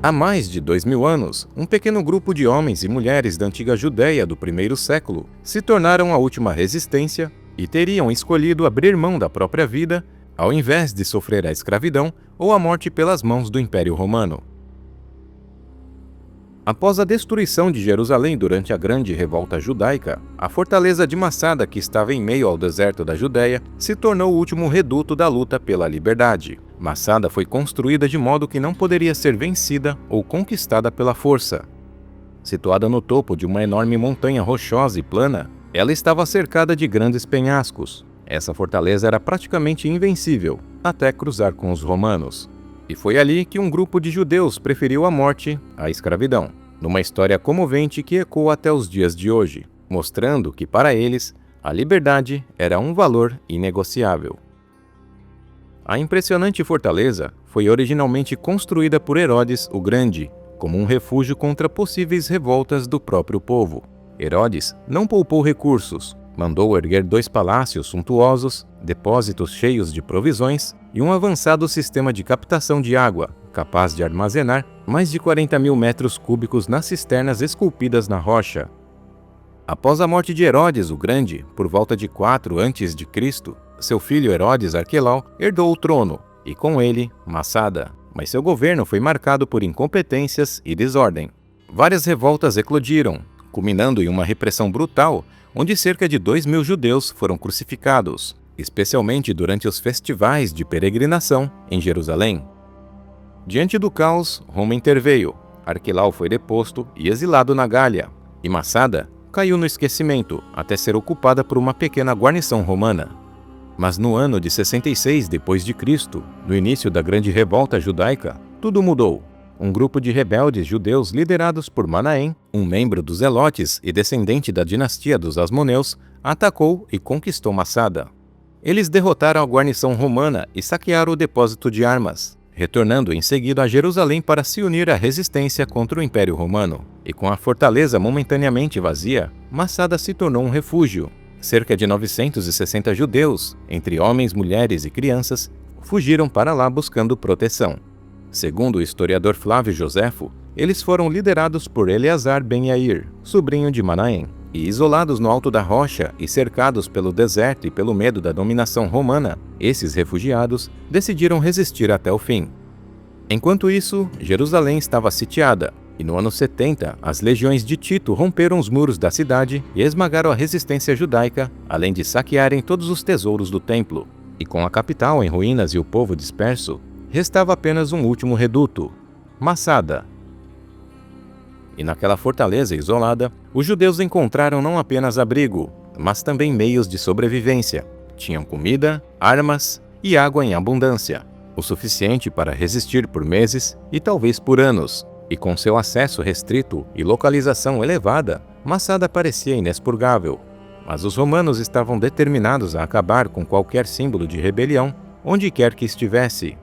Há mais de 2000 anos, um pequeno grupo de homens e mulheres da antiga Judéia do primeiro século se tornaram a última resistência e teriam escolhido abrir mão da própria vida ao invés de sofrer a escravidão ou a morte pelas mãos do Império Romano. Após a destruição de Jerusalém durante a Grande Revolta Judaica, a fortaleza de Massada, que estava em meio ao deserto da Judéia, se tornou o último reduto da luta pela liberdade. Massada foi construída de modo que não poderia ser vencida ou conquistada pela força. Situada no topo de uma enorme montanha rochosa e plana, ela estava cercada de grandes penhascos. Essa fortaleza era praticamente invencível, até cruzar com os romanos. E foi ali que um grupo de judeus preferiu a morte à escravidão, numa história comovente que ecoa até os dias de hoje, mostrando que para eles a liberdade era um valor inegociável. A impressionante fortaleza foi originalmente construída por Herodes o Grande, como um refúgio contra possíveis revoltas do próprio povo. Herodes não poupou recursos. Mandou erguer 2 palácios suntuosos, depósitos cheios de provisões e um avançado sistema de captação de água, capaz de armazenar mais de 40.000 metros cúbicos nas cisternas esculpidas na rocha. Após a morte de Herodes o Grande, por volta de 4 a.C., seu filho Herodes Arquelau herdou o trono, e com ele, Massada. Mas seu governo foi marcado por incompetências e desordem. Várias revoltas eclodiram, culminando em uma repressão brutal, onde cerca de 2.000 judeus foram crucificados, especialmente durante os festivais de peregrinação em Jerusalém. Diante do caos, Roma interveio. Arquelau foi deposto e exilado na Gália, e Massada caiu no esquecimento até ser ocupada por uma pequena guarnição romana. Mas no ano de 66 d.C., no início da Grande Revolta Judaica, tudo mudou. Um grupo de rebeldes judeus liderados por Manaém, um membro dos Zelotes e descendente da dinastia dos Asmoneus, atacou e conquistou Massada. Eles derrotaram a guarnição romana e saquearam o depósito de armas, retornando em seguida a Jerusalém para se unir à resistência contra o Império Romano. E com a fortaleza momentaneamente vazia, Massada se tornou um refúgio. Cerca de 960 judeus, entre homens, mulheres e crianças, fugiram para lá buscando proteção. Segundo o historiador Flávio Joséfo, eles foram liderados por Eleazar ben Yair, sobrinho de Manaém, e isolados no alto da rocha e cercados pelo deserto e pelo medo da dominação romana, esses refugiados decidiram resistir até o fim. Enquanto isso, Jerusalém estava sitiada, e no ano 70, as legiões de Tito romperam os muros da cidade e esmagaram a resistência judaica, além de saquearem todos os tesouros do templo. E com a capital em ruínas e o povo disperso, restava apenas um último reduto, Massada. E naquela fortaleza isolada, os judeus encontraram não apenas abrigo, mas também meios de sobrevivência. Tinham comida, armas e água em abundância, o suficiente para resistir por meses e talvez por anos. E com seu acesso restrito e localização elevada, Massada parecia inexpurgável. Mas os romanos estavam determinados a acabar com qualquer símbolo de rebelião, onde quer que estivesse.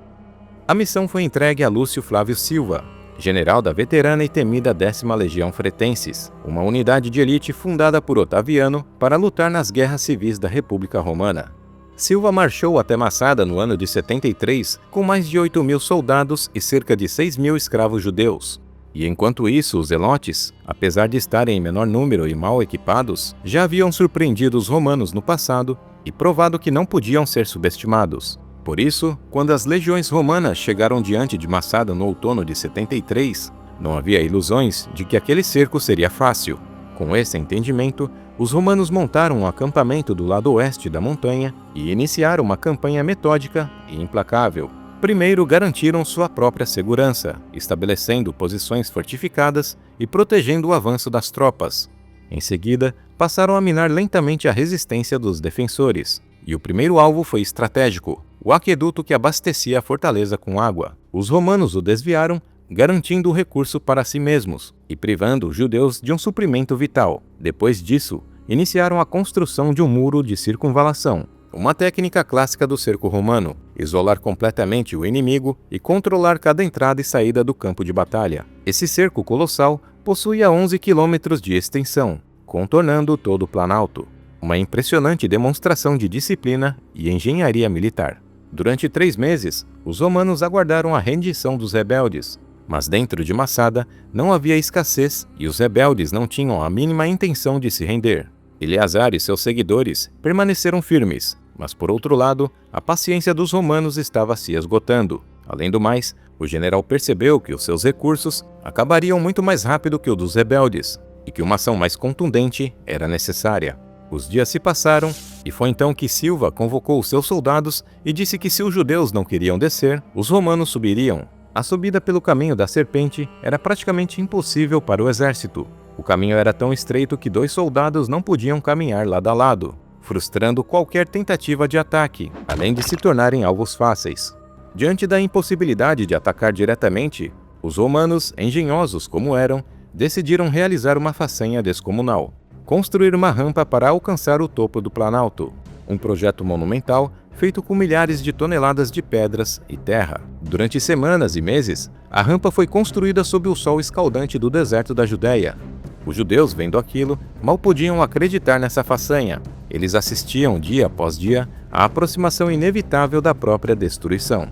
A missão foi entregue a Lúcio Flávio Silva, general da veterana e temida 10ª Legião Fretenses, uma unidade de elite fundada por Otaviano para lutar nas guerras civis da República Romana. Silva marchou até Massada no ano de 73 com mais de 8.000 soldados e cerca de 6.000 escravos judeus. E enquanto isso, os zelotes, apesar de estarem em menor número e mal equipados, já haviam surpreendido os romanos no passado e provado que não podiam ser subestimados. Por isso, quando as legiões romanas chegaram diante de Massada no outono de 73, não havia ilusões de que aquele cerco seria fácil. Com esse entendimento, os romanos montaram um acampamento do lado oeste da montanha e iniciaram uma campanha metódica e implacável. Primeiro, garantiram sua própria segurança, estabelecendo posições fortificadas e protegendo o avanço das tropas. Em seguida, passaram a minar lentamente a resistência dos defensores. E o primeiro alvo foi estratégico, o aqueduto que abastecia a fortaleza com água. Os romanos o desviaram, garantindo o recurso para si mesmos e privando os judeus de um suprimento vital. Depois disso, iniciaram a construção de um muro de circunvalação, uma técnica clássica do cerco romano, isolar completamente o inimigo e controlar cada entrada e saída do campo de batalha. Esse cerco colossal possuía 11 quilômetros de extensão, contornando todo o Planalto, uma impressionante demonstração de disciplina e engenharia militar. Durante 3 meses, os romanos aguardaram a rendição dos rebeldes, Mas dentro de Massada não havia escassez e os rebeldes não tinham a mínima intenção de se render. Eleazar e seus seguidores permaneceram firmes, mas por outro lado, a paciência dos romanos estava se esgotando. Além do mais, o general percebeu que os seus recursos acabariam muito mais rápido que o dos rebeldes, e que uma ação mais contundente era necessária. Os dias se passaram, e foi então que Silva convocou os seus soldados e disse que se os judeus não queriam descer, os romanos subiriam. A subida pelo caminho da serpente era praticamente impossível para o exército. O caminho era tão estreito que 2 soldados não podiam caminhar lado a lado, frustrando qualquer tentativa de ataque, além de se tornarem alvos fáceis. Diante da impossibilidade de atacar diretamente, os romanos, engenhosos como eram, decidiram realizar uma façanha descomunal: construir uma rampa para alcançar o topo do Planalto. Um projeto monumental feito com milhares de toneladas de pedras e terra. Durante semanas e meses, a rampa foi construída sob o sol escaldante do deserto da Judéia. Os judeus, vendo aquilo, mal podiam acreditar nessa façanha. Eles assistiam dia após dia à aproximação inevitável da própria destruição.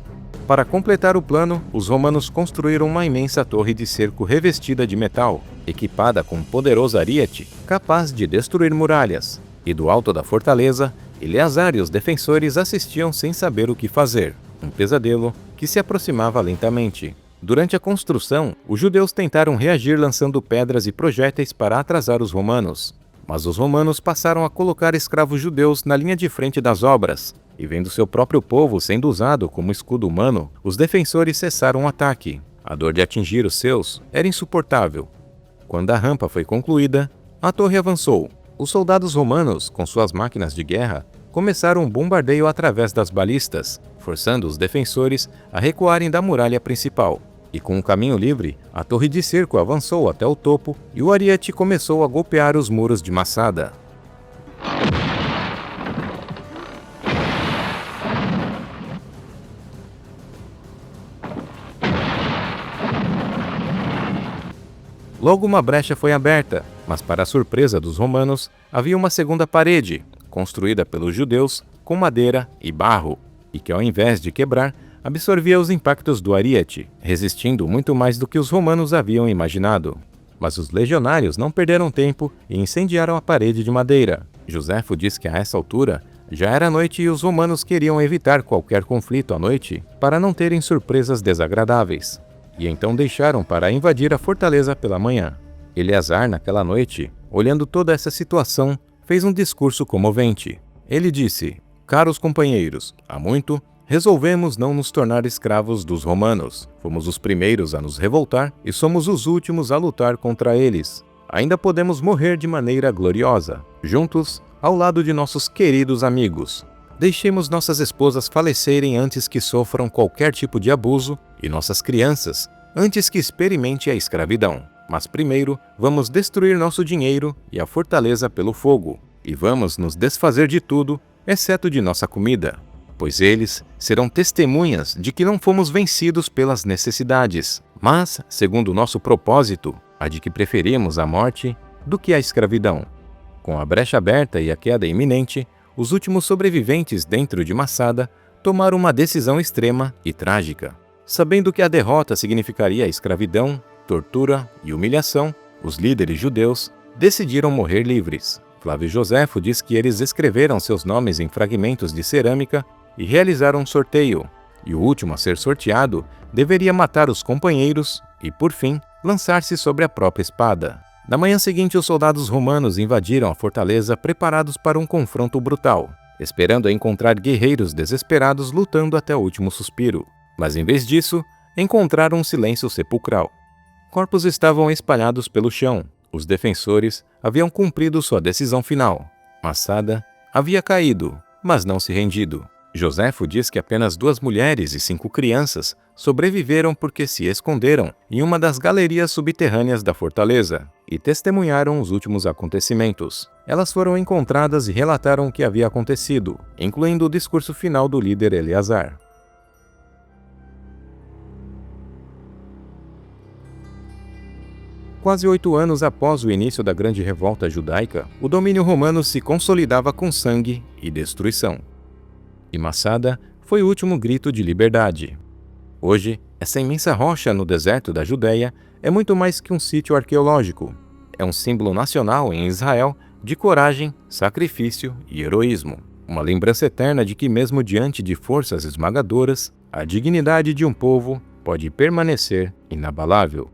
Para completar o plano, os romanos construíram uma imensa torre de cerco revestida de metal, equipada com um poderoso ariete, capaz de destruir muralhas. E do alto da fortaleza, Eleazar e os defensores assistiam sem saber o que fazer. Um pesadelo que se aproximava lentamente. Durante a construção, os judeus tentaram reagir lançando pedras e projéteis para atrasar os romanos. Mas os romanos passaram a colocar escravos judeus na linha de frente das obras, e vendo seu próprio povo sendo usado como escudo humano, os defensores cessaram o ataque. A dor de atingir os seus era insuportável. Quando a rampa foi concluída, a torre avançou. Os soldados romanos, com suas máquinas de guerra, começaram um bombardeio através das balistas, forçando os defensores a recuarem da muralha principal. E com um caminho livre, a torre de cerco avançou até o topo e o ariete começou a golpear os muros de Massada. Logo uma brecha foi aberta, mas para a surpresa dos romanos, havia uma segunda parede, construída pelos judeus com madeira e barro, e que ao invés de quebrar, absorvia os impactos do ariete, resistindo muito mais do que os romanos haviam imaginado. Mas os legionários não perderam tempo e incendiaram a parede de madeira. Joséfo diz que a essa altura já era noite e os romanos queriam evitar qualquer conflito à noite para não terem surpresas desagradáveis. E então deixaram para invadir a fortaleza pela manhã. Eleazar, naquela noite, olhando toda essa situação, fez um discurso comovente. Ele disse: "Caros companheiros, há muito resolvemos não nos tornar escravos dos romanos. Fomos os primeiros a nos revoltar e somos os últimos a lutar contra eles. Ainda podemos morrer de maneira gloriosa, juntos, ao lado de nossos queridos amigos. Deixemos nossas esposas falecerem antes que sofram qualquer tipo de abuso e nossas crianças antes que experimente a escravidão. Mas primeiro, vamos destruir nosso dinheiro e a fortaleza pelo fogo, e vamos nos desfazer de tudo, exceto de nossa comida, pois eles serão testemunhas de que não fomos vencidos pelas necessidades, mas, segundo o nosso propósito, a de que preferimos a morte do que a escravidão." Com a brecha aberta e a queda iminente, os últimos sobreviventes dentro de Massada tomaram uma decisão extrema e trágica. Sabendo que a derrota significaria escravidão, tortura e humilhação, os líderes judeus decidiram morrer livres. Flávio Joséfo diz que eles escreveram seus nomes em fragmentos de cerâmica e realizaram um sorteio, e o último a ser sorteado deveria matar os companheiros e, por fim, lançar-se sobre a própria espada. Na manhã seguinte, os soldados romanos invadiram a fortaleza preparados para um confronto brutal, esperando encontrar guerreiros desesperados lutando até o último suspiro. Mas em vez disso, encontraram um silêncio sepulcral. Corpos estavam espalhados pelo chão. Os defensores haviam cumprido sua decisão final. Massada havia caído, mas não se rendido. Joséfo diz que apenas 2 mulheres e 5 crianças sobreviveram porque se esconderam em uma das galerias subterrâneas da fortaleza e testemunharam os últimos acontecimentos. Elas foram encontradas e relataram o que havia acontecido, incluindo o discurso final do líder Eleazar. Quase 8 anos após o início da Grande Revolta Judaica, o domínio romano se consolidava com sangue e destruição. E Massada foi o último grito de liberdade. Hoje, Essa imensa rocha no deserto da Judéia é muito mais que um sítio arqueológico. É um símbolo nacional em Israel de coragem, sacrifício e heroísmo. Uma lembrança eterna de que, mesmo diante de forças esmagadoras, a dignidade de um povo pode permanecer inabalável.